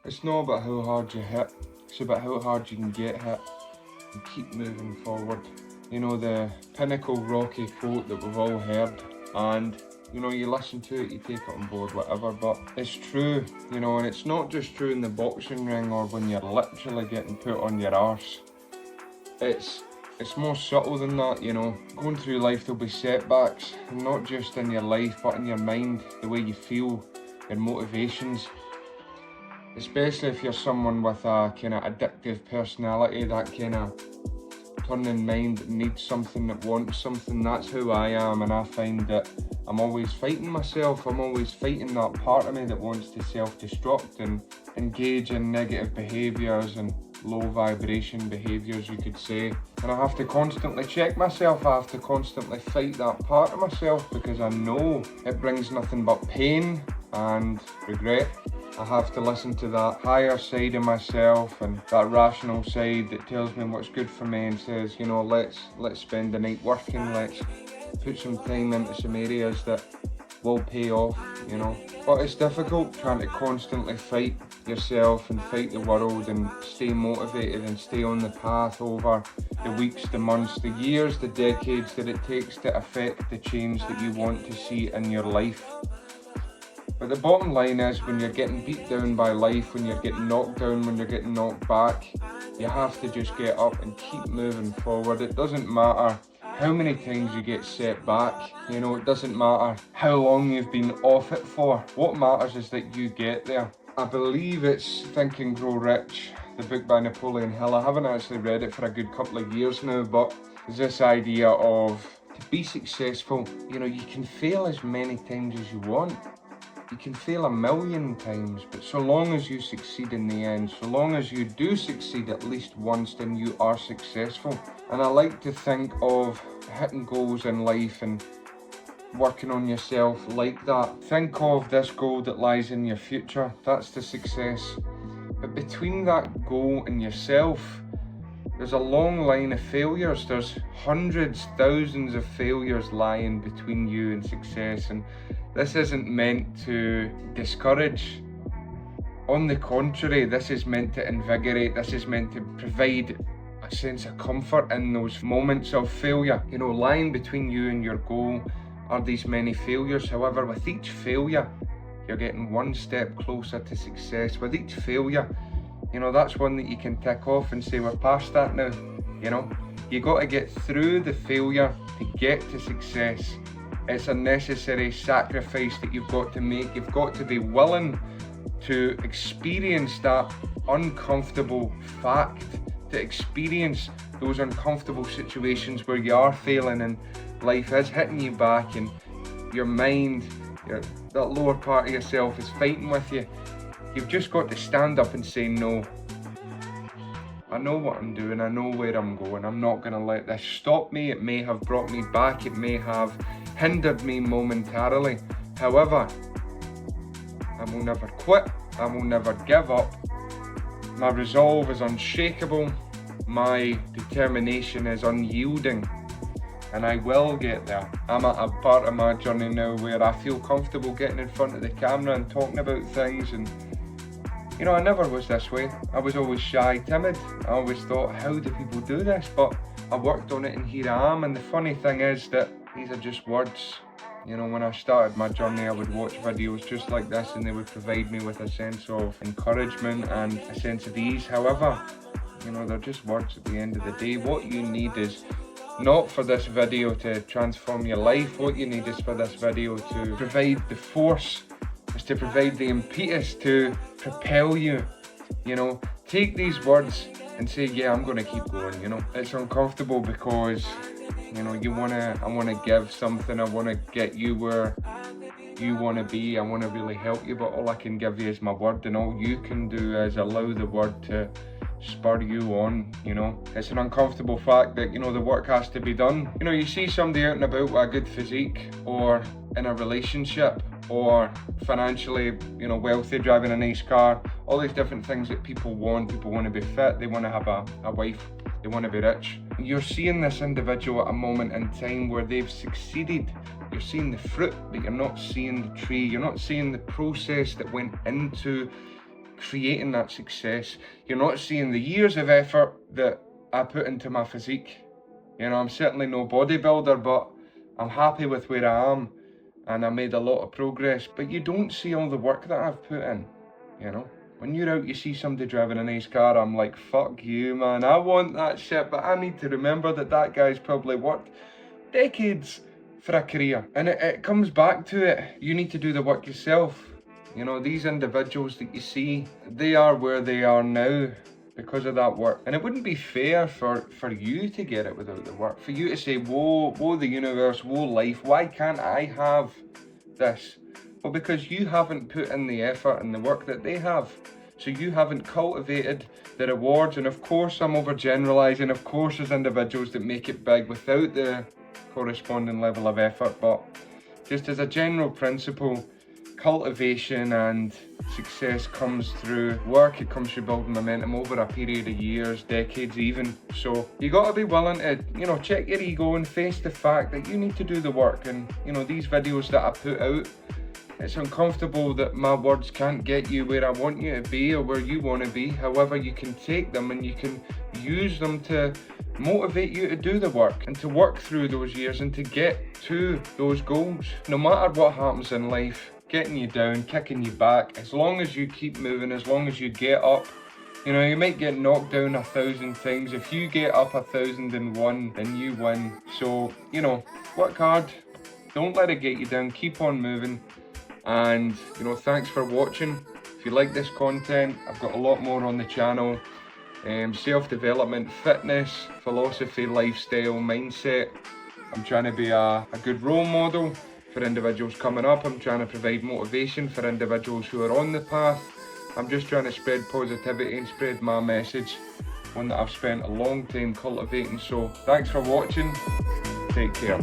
It's not about how hard you hit, it's about how hard you can get hit and keep moving forward. You know, the pinnacle Rocky quote that we've all heard, and you know, you listen to it, you take it on board, whatever, but it's true, you know, and it's not just true in the boxing ring or when you're literally getting put on your arse. It's more subtle than that, you know. Going through life, there'll be setbacks, and not just in your life, but in your mind, the way you feel, your motivations. Especially if you're someone with a kind of addictive personality, that kind of turning mind that needs something, that wants something. That's who I am, and I find that I'm always fighting myself. I'm always fighting that part of me that wants to self-destruct and engage in negative behaviours and low vibration behaviours, you could say. And I have to constantly check myself. I have to constantly fight that part of myself because I know it brings nothing but pain and regret. I have to listen to that higher side of myself and that rational side that tells me what's good for me and says, you know, let's spend the night working, let's put some time into some areas that will pay off, you know. But it's difficult trying to constantly fight yourself and fight the world and stay motivated and stay on the path over the weeks, the months, the years, the decades that it takes to affect the change that you want to see in your life. But the bottom line is, when you're getting beat down by life, when you're getting knocked down, when you're getting knocked back, you have to just get up and keep moving forward. It doesn't matter how many times you get set back, you know, it doesn't matter how long you've been off it for. What matters is that you get there. I believe it's Think and Grow Rich, the book by Napoleon Hill. I haven't actually read it for a good couple of years now, but there's this idea of, to be successful, you know, you can fail as many times as you want. You can fail 1,000,000 times, but so long as you succeed in the end, so long as you do succeed at least once, then you are successful. And I like to think of hitting goals in life and working on yourself like that. Think of this goal that lies in your future, that's the success. But between that goal and yourself, there's a long line of failures. There's hundreds, thousands of failures lying between you and success. And this isn't meant to discourage. On the contrary, this is meant to invigorate. This is meant to provide a sense of comfort in those moments of failure. You know, lying between you and your goal are these many failures. However, with each failure, you're getting one step closer to success. With each failure, you know, that's one that you can tick off and say, we're past that now. You know, you got to get through the failure to get to success. It's a necessary sacrifice that you've got to make. You've got to be willing to experience that uncomfortable fact, to experience those uncomfortable situations where you are failing and life is hitting you back and your mind, that lower part of yourself is fighting with you. You've just got to stand up and say, no, I know what I'm doing, I know where I'm going, I'm not going to let this stop me. It may have brought me back, it may have hindered me momentarily. However, I will never quit, I will never give up. My resolve is unshakable, my determination is unyielding, and I will get there. I'm at a part of my journey now where I feel comfortable getting in front of the camera and talking about things, and you know, I never was this way. I was always shy, timid. I always thought, how do people do this? But I worked on it and here I am. And the funny thing is that these are just words. You know, when I started my journey, I would watch videos just like this and they would provide me with a sense of encouragement and a sense of ease. However, you know, they're just words at the end of the day. What you need is not for this video to transform your life. What you need is for this video to provide the force, is to provide the impetus to propel you. You know, take these words and say, yeah, I'm going to keep going. You know, it's uncomfortable because, you know, I want to give something, I want to get you where you want to be, I want to really help you, but all I can give you is my word, and all you can do is allow the word to spur you on. You know, it's an uncomfortable fact that, you know, the work has to be done. You know, you see somebody out and about with a good physique, or in a relationship, or financially, you know, wealthy, driving a nice car, all these different things that people want. People want to be fit, they want to have a wife, they want to be rich. You're seeing this individual at a moment in time where they've succeeded. You're seeing the fruit, but you're not seeing the tree. You're not seeing the process that went into creating that success. You're not seeing the years of effort that I put into my physique. You know, I'm certainly no bodybuilder, but I'm happy with where I am, and I made a lot of progress. But you don't see all the work that I've put in, you know. When you're out, you see somebody driving a nice car, I'm like, fuck you, man, I want that shit, but I need to remember that that guy's probably worked decades for a career. And it comes back to it, you need to do the work yourself. You know, these individuals that you see, they are where they are now because of that work. And it wouldn't be fair for you to get it without the work. For you to say, whoa the universe, whoa life, why can't I have this? Well, because you haven't put in the effort and the work that they have. So you haven't cultivated the rewards. And of course, I'm overgeneralizing. Of course, there's individuals that make it big without the corresponding level of effort. But just as a general principle, cultivation and success comes through work. It comes through building momentum over a period of years, decades even. So you got to be willing to, you know, check your ego and face the fact that you need to do the work. And, you know, these videos that I put out, it's uncomfortable that my words can't get you where I want you to be or where you want to be. However, you can take them and you can use them to motivate you to do the work and to work through those years and to get to those goals. No matter what happens in life, getting you down, kicking you back, as long as you keep moving, as long as you get up, you know, you might get knocked down 1,000 times. If you get up 1,001, then you win. So, you know, work hard, don't let it get you down, keep on moving. And, you know, thanks for watching. If you like this content, I've got a lot more on the channel. Self-development, fitness, philosophy, lifestyle, mindset. I'm trying to be a good role model for individuals coming up. I'm trying to provide motivation for individuals who are on the path. I'm just trying to spread positivity and spread my message, one that I've spent a long time cultivating. So thanks for watching. Take care.